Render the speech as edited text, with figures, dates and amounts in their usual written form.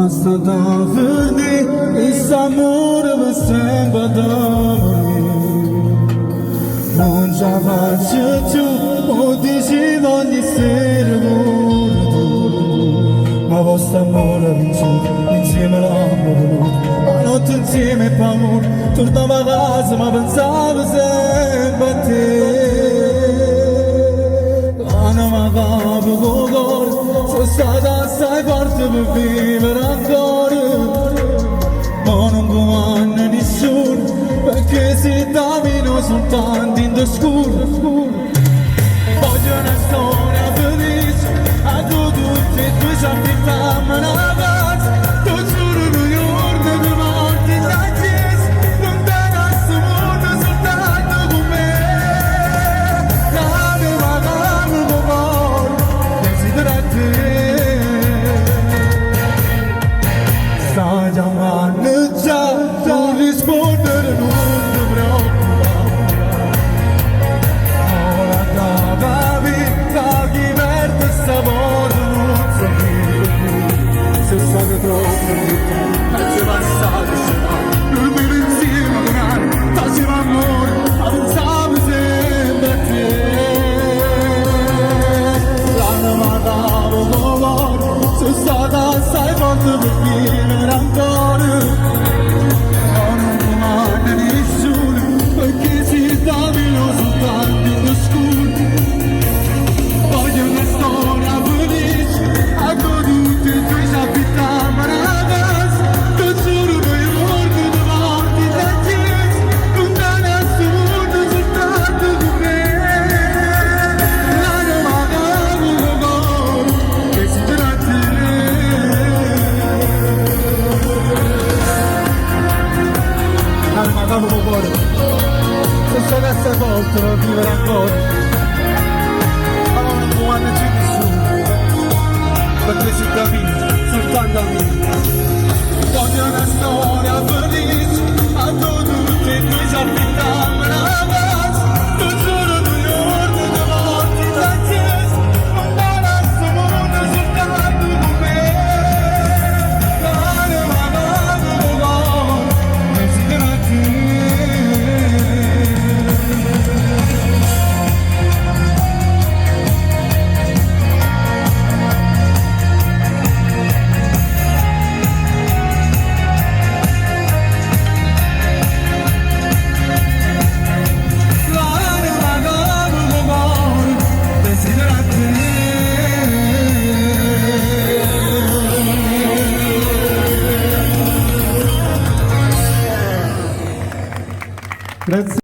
Asadavrni isamur vsemba damri Monja vachuchu odishivani servurdu Ma vostra amore vince insieme l'amore Notte insieme paura tornava a casa ma pensavo sempre a te Anamagavo gogor sono stata assai forte per vivere ancora Ma non comanda nessuno perché si davino soltanto in oscuro Voglio una storia felice a tutti e due ci affittiamo una casa Tu giuro New York due volte la chiesa lontana a sto mondo soltanto con me Sta chiamando già, non rispondere, non ti preoccupare Ora dava vita a chi perde sta volta non sapere più Se state troppo vita, mezzo passato se no Dormire insieme a donare, faceva amore, ma pensavo sempre a te L'anno mandavo con l'oro, sono stata assai forte per vivere ancora Ma non comanda nessuno perché si davino soltanto in oscuro Voglio una storia felice a tutti e due ci affittiamo una casa Tu giuro New York due volte la chiesa lontana a sto mondo soltanto con me L'anno magari con loro che si tratta Anima capo con cuore Se sono essere volte per vivere ancora Ma non comanda c'è nessuno Perché si capisce soltanto a me Voglio una storia felice a tutti e due ci affittiamo una casa Tu giuro New York due volte la chiesa lontana a sto mondo soltanto con me L'anima capo con cuore desidero a te L'anima capo con cuore desidero a te Grazie